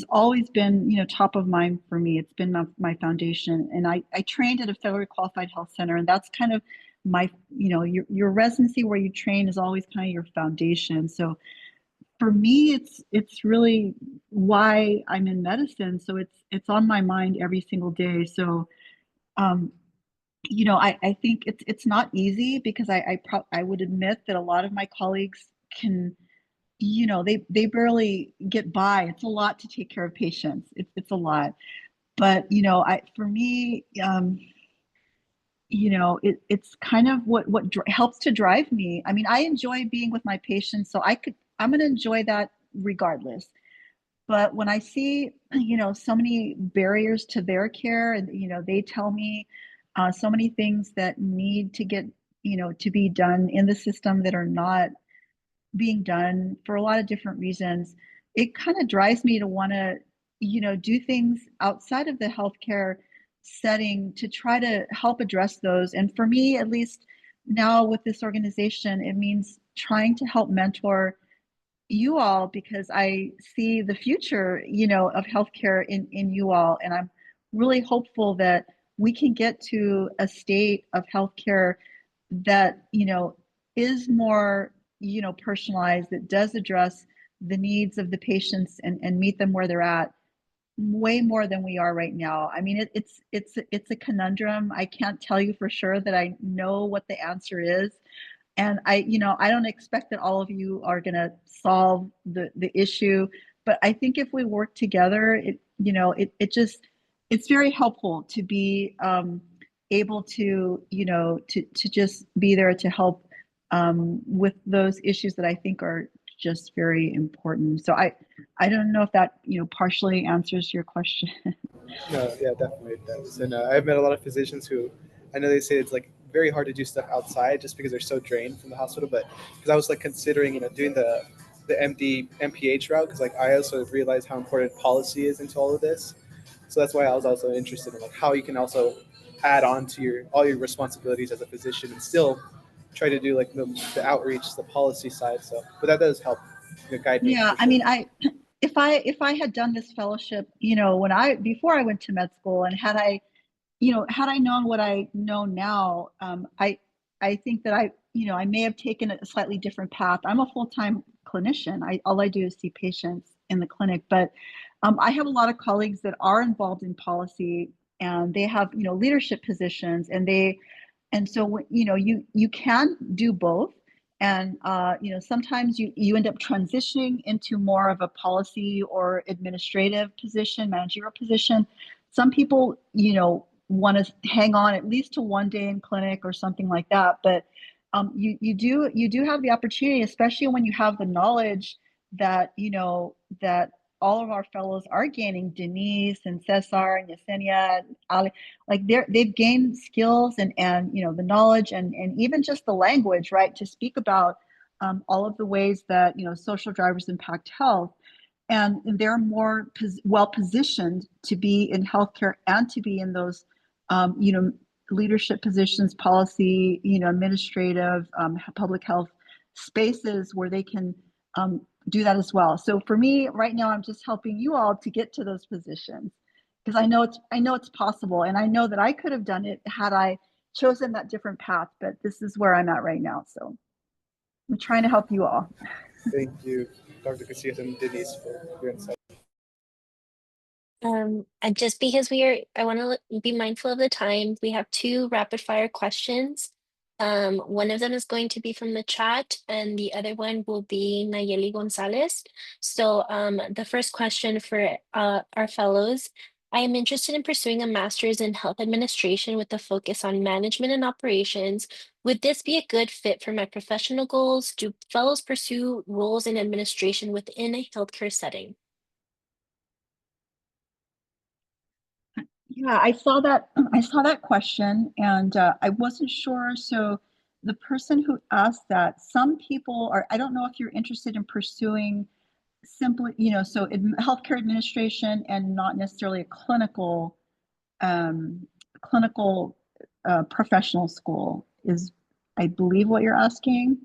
always been, top of mind for me. It's been my foundation. And I trained at a federally qualified health center, and that's kind of my, your residency where you train is always kind of your foundation. So for me, it's really why I'm in medicine. So it's on my mind every single day. So, um, I think it's not easy because I would admit that a lot of my colleagues can, they barely get by. It's a lot to take care of patients. It's a lot. But, for me, it's kind of what helps to drive me. I mean, I enjoy being with my patients, so I'm going to enjoy that regardless. But when I see, so many barriers to their care, and they tell me so many things that need to get, to be done in the system that are not being done for a lot of different reasons, it kind of drives me to want to, do things outside of the healthcare setting to try to help address those. And for me, at least now with this organization, it means trying to help mentor you all because I see the future, of healthcare in you all. And I'm really hopeful that we can get to a state of healthcare that, is more, personalized, that does address the needs of the patients and meet them where they're at way more than we are right now. I mean, it's a conundrum. I can't tell you for sure that I know what the answer is, and I don't expect that all of you are going to solve the issue, but I think if we work together, it's very helpful to be able to to just be there to help with those issues that I think are just very important. So I don't know if that partially answers your question. No, yeah, definitely it does. And I've met a lot of physicians who I know they say it's like very hard to do stuff outside just because they're so drained from the hospital. But because I was like considering, doing the MD MPH route because like I also realized how important policy is into all of this. So that's why I was also interested in like how you can also add on to your all your responsibilities as a physician and still try to do like the outreach, the policy side. So, but that does help guide me Yeah, for I sure. mean, if I had done this fellowship, when I before I went to med school, and had I known what I know now, I think that I may have taken a slightly different path. I'm a full-time clinician. All I do is see patients in the clinic, but I have a lot of colleagues that are involved in policy, and they have leadership positions, and so you can do both, and sometimes you end up transitioning into more of a policy or administrative position, managerial position. Some people want to hang on at least to one day in clinic or something like that, but you do have the opportunity, especially when you have the knowledge that that all of our fellows are gaining. Denise and Cesar and Yesenia and Ali, like they've gained skills and the knowledge and even just the language, right, to speak about all of the ways that social drivers impact health, and they're more well positioned to be in healthcare and to be in those leadership positions, policy, administrative, public health spaces where they can do that as well. So for me right now, I'm just helping you all to get to those positions because I know it's possible, and I know that I could have done it had I chosen that different path, but this is where I'm at right now. So I'm trying to help you all. Thank you, Dr. Casillas and Denise, for your insight. And just because I want to be mindful of the time, we have two rapid fire questions. One of them is going to be from the chat, and the other one will be Nayeli Gonzalez. So, the first question for our fellows. I am interested in pursuing a master's in health administration with a focus on management and operations. Would this be a good fit for my professional goals? Do fellows pursue roles in administration within a healthcare setting? Yeah, I saw that question, and I wasn't sure. So the person who asked that, some people are, I don't know if you're interested in pursuing simply, so healthcare administration and not necessarily a um, clinical professional school is, I believe, what you're asking.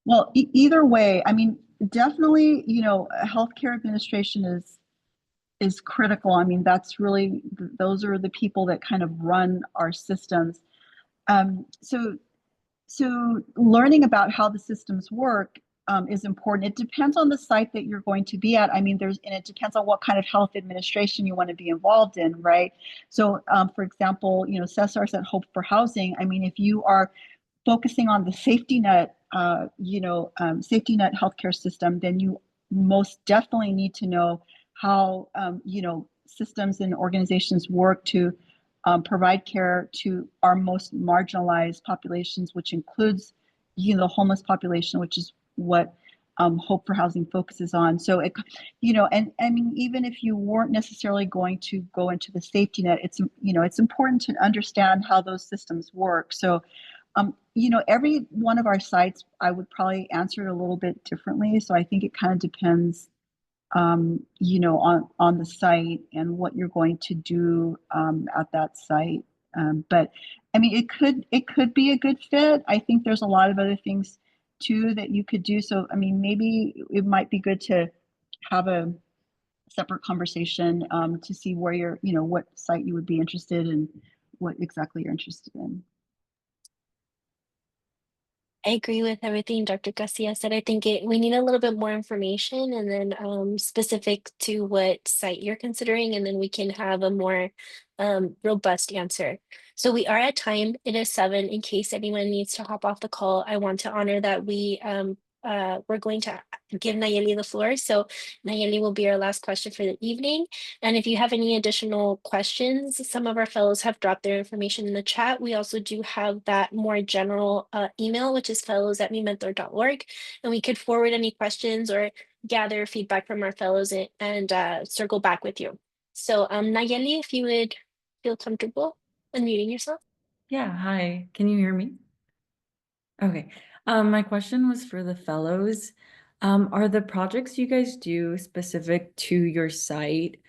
Well, either way, I mean, definitely, healthcare administration is critical. I mean, that's really those are the people that kind of run our systems. So learning about how the systems work is important. It depends on the site that you're going to be at. I mean, and it depends on what kind of health administration you want to be involved in, right? So, for example, Cesar's at Hope for Housing. I mean, if you are focusing on the safety net, safety net healthcare system, then you most definitely need to know how systems and organizations work to provide care to our most marginalized populations, which includes the homeless population, which is what Hope for Housing focuses on. So and I mean, even if you weren't necessarily going to go into the safety net, it's important to understand how those systems work. So every one of our sites, I would probably answer it a little bit differently. So I think it kind of depends on the site and what you're going to do at that site. But I mean, it could be a good fit. I think there's a lot of other things too that you could do. So I mean, maybe it might be good to have a separate conversation to see where what site you would be interested in, what exactly you're interested in. I agree with everything Dr. Garcia said. I think we need a little bit more information and then specific to what site you're considering, and then we can have a more robust answer. So we are at time. It is 7. In case anyone needs to hop off the call, I want to honor that we're going to give Nayeli the floor. So Nayeli will be our last question for the evening. And if you have any additional questions, some of our fellows have dropped their information in the chat. We also do have that more general email, which is fellows@mimentor.org. And we could forward any questions or gather feedback from our fellows and circle back with you. So Nayeli, if you would feel comfortable unmuting yourself. Yeah, hi. Can you hear me? Okay. My question was for the fellows. Are the projects you guys do specific to your site?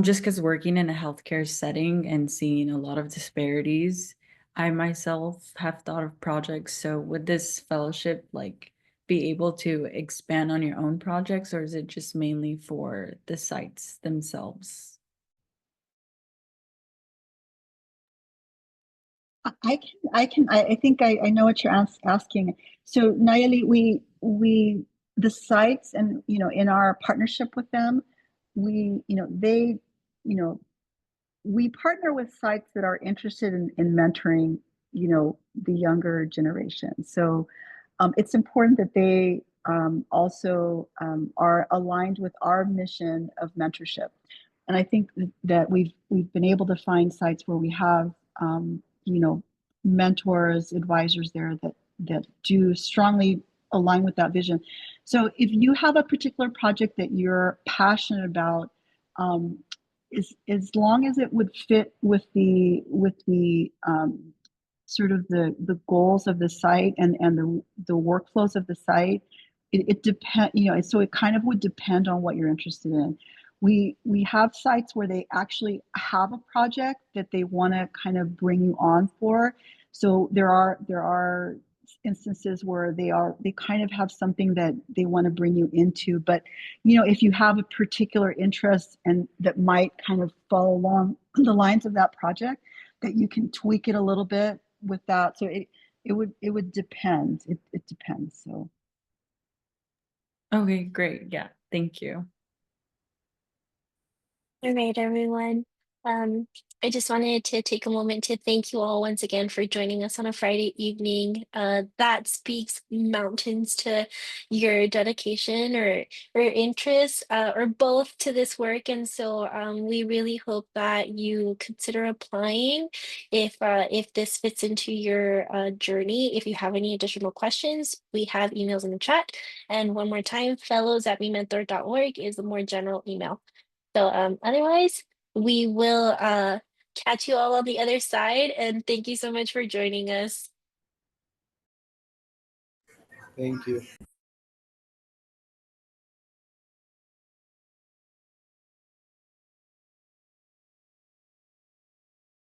Just because working in a healthcare setting and seeing a lot of disparities, I myself have thought of projects. So would this fellowship be able to expand on your own projects, or is it just mainly for the sites themselves? I think I know what you're asking. So Nayeli, the sites and, in our partnership with them, we, they, we partner with sites that are interested in mentoring, the younger generation. So it's important that they also are aligned with our mission of mentorship. And I think that we've been able to find sites where we have mentors, advisors there that do strongly align with that vision. So if you have a particular project that you're passionate about, as long as it would fit with the sort of the goals of the site and the workflows of the site, it depend, so it kind of would depend on what you're interested in. We have sites where they actually have a project that they want to kind of bring you on for. So there are instances where they kind of have something that they want to bring you into. But if you have a particular interest and that might kind of follow along the lines of that project, that you can tweak it a little bit with that. So it would depend. It depends. So Okay, great. Yeah, thank you. All right, everyone. I just wanted to take a moment to thank you all once again for joining us on a Friday evening. That speaks mountains to your dedication or interest, or both to this work. And so we really hope that you consider applying if this fits into your journey. If you have any additional questions, we have emails in the chat. And one more time, fellows@mimentor.org is the more general email. So otherwise, we will catch you all on the other side. And thank you so much for joining us. Thank you.